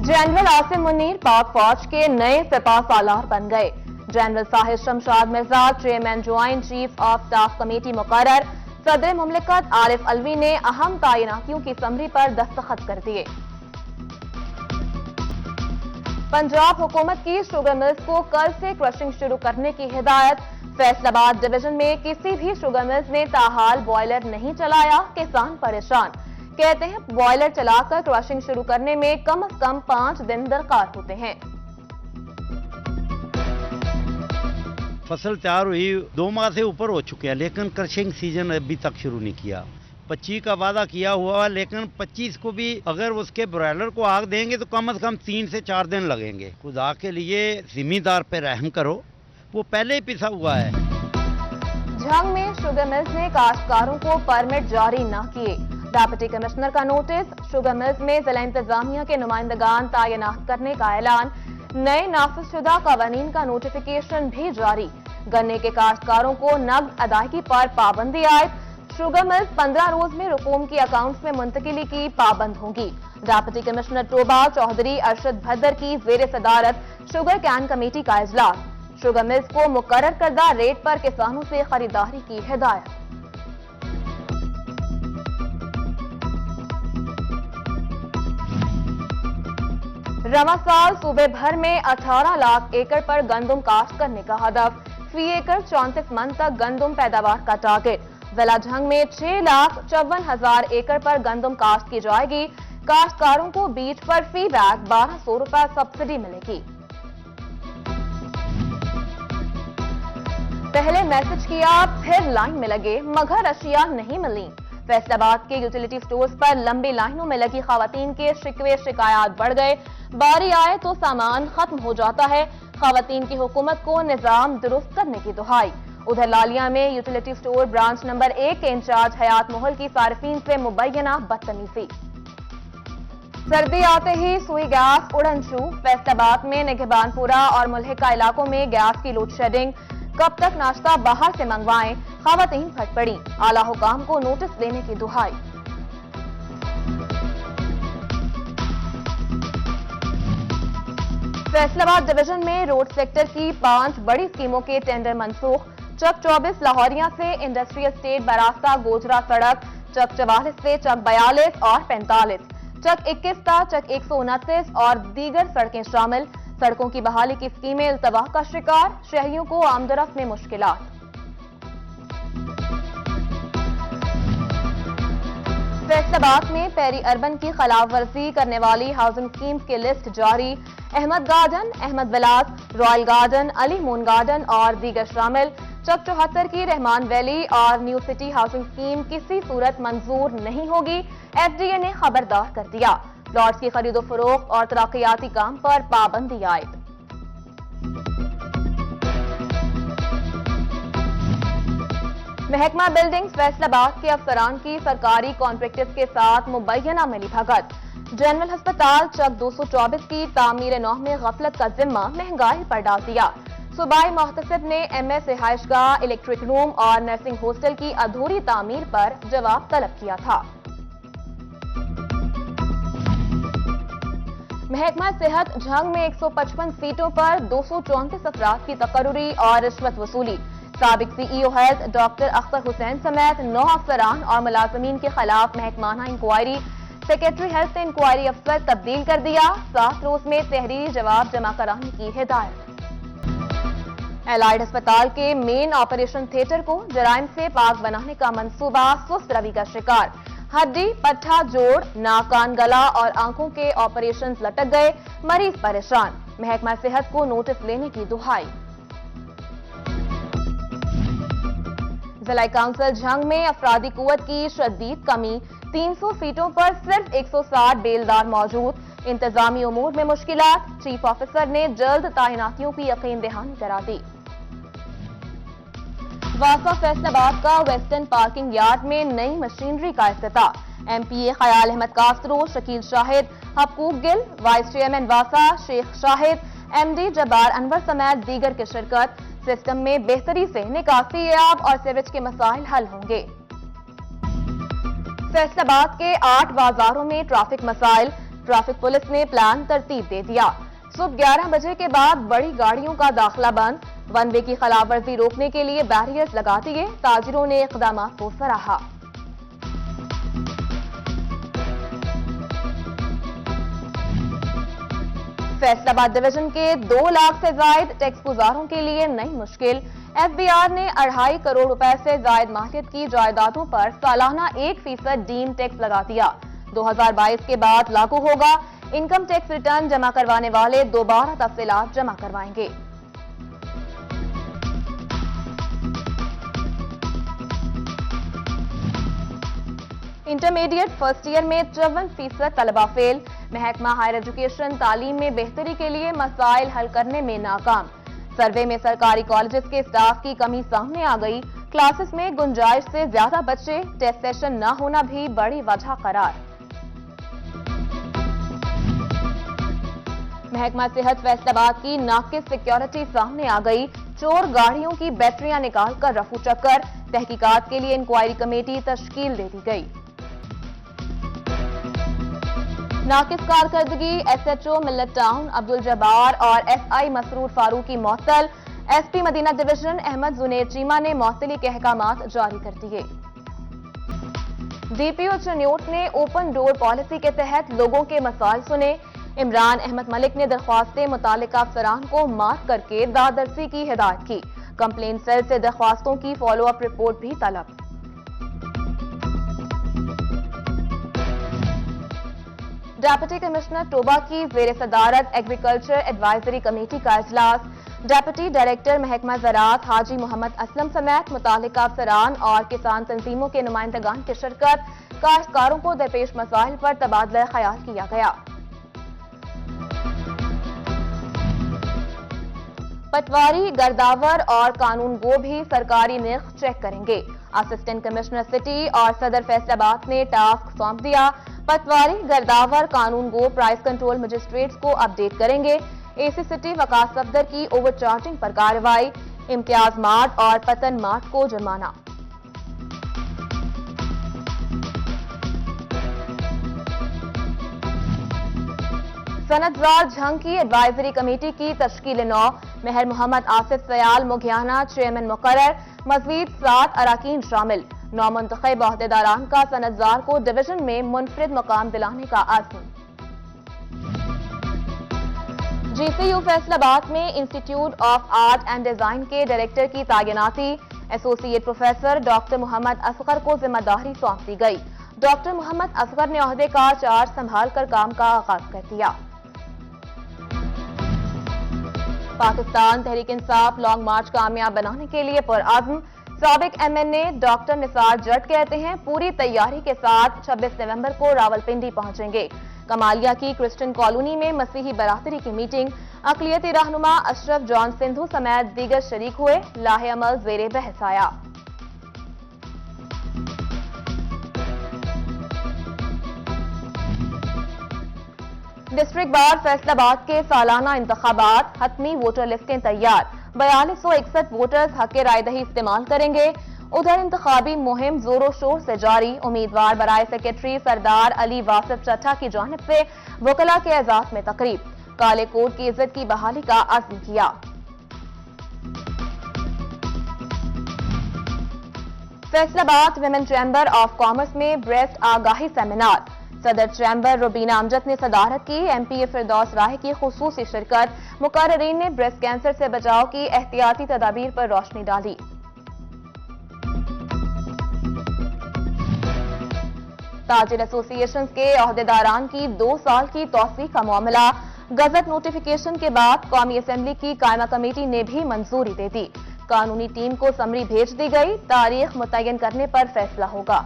General Asim Munir पाक फौज के नए सिपा सालार बन गए। General Shahid Shamshad Mirza chairman joint chief of staff committee मुकर्रर। सदर मुमलिकत आरिफ अलवी ने अहम तैनातियों की समरी पर दस्तखत कर दिए। पंजाब हुकूमत की शुगर मिल्स को कल से क्रशिंग शुरू करने की हिदायत। फैसलाबाद डिवीजन में किसी भी शुगर मिल्स ने ताहाल बॉयलर नहीं चलाया, किसान परेशान। कहते हैं बॉयलर चलाकर क्रशिंग शुरू करने में कम से कम 5 दिन दरकार होते हैं। फसल तैयार हुई 2 माह से ऊपर हो चुके हैं, लेकिन क्रशिंग सीजन अभी तक शुरू नहीं किया। 25 का वादा किया हुआ है, लेकिन 25 को भी अगर उसके ब्रॉयलर को आग देंगे तो कम से कम 3 से 4 दिन लगेंगे। खुदा के लिए जिम्मेदार पे रहम करो, वो पहले ही पिसा हुआ है। झंग में शुगर मिल्स ने काश्तकारों को परमिट जारी न किए। डिप्टी कमिश्नर का नोटिस। शुगर मिल्स में जिला इंतजामिया के नुमाइंदगान तैनात करने का ऐलान। नए नाफिजशुदा कवानीन का नोटिफिकेशन भी जारी। गन्ने के काश्तकारों को नकद अदायगी पर पाबंदी आयद। शुगर मिल्स 15 रोज में रकूम की अकाउंट्स में मुंतकिली की पाबंद होंगी। डिप्टी कमिश्नर टोबा चौधरी अरशद भद्दर की जेर सदारत शुगर कैन कमेटी का इजलास। शुगर मिल्स को मुकर्रर करदा रेट पर किसानों से खरीदारी की हिदायत। रवा साल सूबे भर में 18 लाख एकड़ पर गंदम काश्त करने का हदफ। फी एकड़ 34 मन तक गंदम पैदावार का टारगेट। जिला झंग में 6,54,000 एकड़ पर गंदम काश्त की जाएगी। काश्तकारों को बीज पर फी बैग 1200 रुपए सब्सिडी मिलेगी। पहले मैसेज किया फिर लाइन में लगे मगर अशिया नहीं मिली। फैसलाबाद के यूटिलिटी स्टोर्स पर लंबी लाइनों में लगी खवातीन के शिकवे शिकायत बढ़ गए। बारी आए तो सामान खत्म हो जाता है। खवातीन की हुकूमत को निजाम दुरुस्त करने की दुहाई। उधर लालिया में यूटिलिटी स्टोर ब्रांच नंबर 1 के इंचार्ज हयात मोहल की सार्फिन से मुबैना बदतमीजी। सर्दी आते ही सुई गैस उड़न छू। फैसलाबाद में निगहबानपुरा और मुल्हिका इलाकों में गैस की लोड शेडिंग। कब तक नाश्ता बाहर से मंगवाएं, खवातीन फट पड़ी। आला हुकाम को नोटिस देने की दुहाई। फैसलाबाद डिवीजन में रोड सेक्टर की 5 बड़ी स्कीमों के टेंडर मनसूख। चक 24 लाहौरिया से इंडस्ट्रियल स्टेट बरास्ता गोजरा सड़क, चक 44 से चक 42 और 45, चक 21 था चक 129 और दीगर सड़कें शामिल। सड़कों की बहाली की स्कीमें इल्तवाह का शिकार। शहरियों को आमदरफ्त में मुश्किलात। फैसलाबाद में पेरी अर्बन की खिलाफ वर्जी करने वाली हाउसिंग स्कीम्स की लिस्ट जारी। Ahmed Garden, Ahmed Villas, Royal Garden, Ali Moon Garden और दीगर शामिल। चक 74 की रहमान वैली और न्यू सिटी हाउसिंग स्कीम किसी सूरत मंजूर नहीं होगी। एफडीए ने खबरदार कर दिया। प्लॉट्स की खरीदो फरोख्त और तरक्याती काम पर पाबंदी आयद। महकमा बिल्डिंग्स फैसलाबाद के अफसरान की सरकारी कॉन्ट्रैक्टर्स के साथ मुबैना मिली भगत। जनरल अस्पताल चक 224 की तामीर नौ में गफलत का जिम्मा महंगाई पर डाल दिया। सूबाई मुहतसिब ने एमएस रिहाइशगाह, इलेक्ट्रिक रूम और नर्सिंग हॉस्टल की अधूरी तामीर पर जवाब तलब किया था। महकमा सेहत झंग में 155 सीटों पर 234 अफराद की तकर्रुरी और रिश्वत वसूली। साबिक CEO health doctor Akhtar Hussain समेत 9 अफसरान और मुलाजमीन के खिलाफ महकमाना इंक्वायरी। सेक्रेटरी हेल्थ ने इंक्वायरी अफसर तब्दील कर दिया। 7 रोज में तहरीरी जवाब जमा कराने की हिदायत। एलाइड अस्पताल के मेन ऑपरेशन थिएटर को जराइम से पाक बनाने का मंसूबा सुस्त रवि का शिकार। हड्डी, पट्ठा, जोड़, नाक, कान, गला और आंखों के ऑपरेशंस लटक गए। मरीज परेशान। महकमा सेहत को नोटिस लेने की दुहाई। जिला काउंसिल झंग में अफरादी कुव्वत की शदीद कमी। 300 सीटों पर सिर्फ 160 बेलदार मौजूद। इंतजामी उमूर में मुश्किलात। चीफ ऑफिसर ने जल्द तैनातियों की यकीन दहानी करा दी। वासा फैसलाबाद का वेस्टर्न पार्किंग यार्ड में नई मशीनरी का इफ्तिताह। MPA Khayal Ahmed Castro, Shakeel Shahid, Habakkuk Gill, vice chairman वासा शेख शाहिद, एमडी जब्बार अनवर समेत दीगर की शिरकत। सिस्टम में बेहतरी से निकासी आब और सीवेज के मसाइल हल होंगे। फैसलाबाद के 8 बाजारों में ट्रैफिक मसाइल। ट्रैफिक पुलिस ने प्लान तरतीब दे दिया। सुबह 11 बजे के बाद बड़ी गाड़ियों का दाखिला बंद, वन वे की खिलाफवर्जी रोकने के लिए बैरियर्स लगा दिए। ताजिरों ने इक़दाम को सराहा। फैसलाबाद डिवीजन के 2 लाख से जायद टैक्स गुजारों के लिए नई मुश्किल। एफबीआर ने 2.5 करोड़ रुपए से जायद मालियत की जायदादों पर सालाना 1% डीम टैक्स लगा दिया। 2022 के बाद लागू होगा। इनकम टैक्स रिटर्न जमा करवाने वाले दोबारा तफसीलात जमा करवाएंगे। इंटरमीडिएट फर्स्ट ईयर में 53% तलबा फेल। महकमा हायर एजुकेशन तालीम में बेहतरी के लिए मसाइल हल करने में नाकाम। सर्वे में सरकारी कॉलेजेस के स्टाफ की कमी सामने आ गई। क्लासेस में गुंजाइश से ज्यादा बच्चे, टेस्ट सेशन न होना भी बड़ी वजह करार। महकमा सेहत फैसलाबाद की नाकिस सिक्योरिटी सामने आ गई। चोर गाड़ियों की बैटरियां निकालकर रफू चक्कर। तहकीकात के लिए इंक्वायरी कमेटी तश्कील दे दी गई। नाकिस कारकर्दगी एसएचओ मिल्लत टाउन अब्दुल जब्बार और एसआई मसरूर फारूक की मअतल। एसपी मदीना डिवीजन अहमद जुनेर चीमा ने मअतली के अहकामात जारी कर दिए। डीपीओ चन्योट ने ओपन डोर पॉलिसी के तहत लोगों के मसाइल सुने। इमरान अहमद मलिक ने दरख्वास्तें मुतालिका अफसरान को मार्क करके दादरसी की हिदायत की। कंप्लेंट सेल से दरख्वास्तों की फॉलो अप रिपोर्ट भी तलब। डेप्यूटी कमिश्नर टोबा की जेर सदारत एग्रीकल्चर एडवाइजरी कमेटी का इजलास। डेप्यूटी डायरेक्टर महकमा ज़राअत हाजी मोहम्मद असलम समेत मुतालिका अफसरान और किसान तंजीमों के नुमाइंदगान की शिरकत। काश्तकारों को दरपेश मसाइल पर तबादला ख्याल किया गया। पटवारी, गर्दावर और कानून गो भी सरकारी निर्ख चेक करेंगे। असिस्टेंट कमिश्नर सिटी और सदर फैसलाबाद ने टास्क सौंप दिया। पटवारी, गर्दावर, कानून गो प्राइस कंट्रोल मजिस्ट्रेट्स को अपडेट करेंगे। एसी सिटी वकास सफदर की ओवरचार्जिंग पर कार्रवाई। इम्तियाज मार्ट और पतन मार्ट को जुर्माना। सनतजार झंग की एडवाइजरी कमेटी की तश्कील 9। मेहर मोहम्मद आसिफ सयाल मुघियाना चेयरमैन मुकर्रर। मजीद 7 अराकीन शामिल। 9 मुंतखब अहदेदारान का सनतजार को डिवीजन में मुनफरिद मुकाम दिलाने का आज़म। जीसीयू फैसलाबाद में institute of art and design के डायरेक्टर की तैनाती। Associate professor doctor Mohammad Asghar को जिम्मेदारी सौंप दी गई। डॉक्टर मोहम्मद असगर ने ओहदे का चार्ज संभाल कर काम का आगाज कर दिया। पाकिस्तान तहरीक इंसाफ लॉन्ग मार्च कामयाब बनाने के लिए पुरअज़्म। साबिक एमएनए डॉक्टर निसार जट कहते हैं पूरी तैयारी के साथ 26 नवंबर को रावलपिंडी पहुंचेंगे। कमालिया की क्रिश्चियन कॉलोनी में मसीही बरादरी की मीटिंग। अक़लियती रहनुमा अशरफ जॉन सिंधु समेत दीगर शरीक हुए। लाहे अमल ज़ेरे बहस आया। डिस्ट्रिक्ट बार फैसलाबाद के सालाना इंतखाबात। हतमी वोटर लिस्टें तैयार। 4261 वोटर्स हक रायदही इस्तेमाल करेंगे। उधर इंतखाबी मुहिम जोरों शोर से जारी। उम्मीदवार बराए सेक्रेटरी सरदार अली वासिफ चट्टा की जानिब से वकला के एजाज में तकरीब। काले कोट की इज्जत की बहाली का अज़्म किया। Faisalabad women chamber of commerce में ब्रेस्ट आगाही सेमिनार। सदर चैम्बर रुबीना अमजद ने सदारत की। एमपीए फिरदौस राय की खुसूसी शिरकत। मुकर्ररीन ने ब्रेस्ट कैंसर से बचाव की एहतियाती तदाबीर पर रोशनी डाली। ताजिर एसोसिएशन के अहदेदारान की 2 साल की तौसीक का मामला। गजट नोटिफिकेशन के बाद कौमी असेंबली की कायमा कमेटी ने भी मंजूरी दे दी। कानूनी टीम को समरी भेज दी गई। तारीख मुतय्यन करने पर फैसला होगा।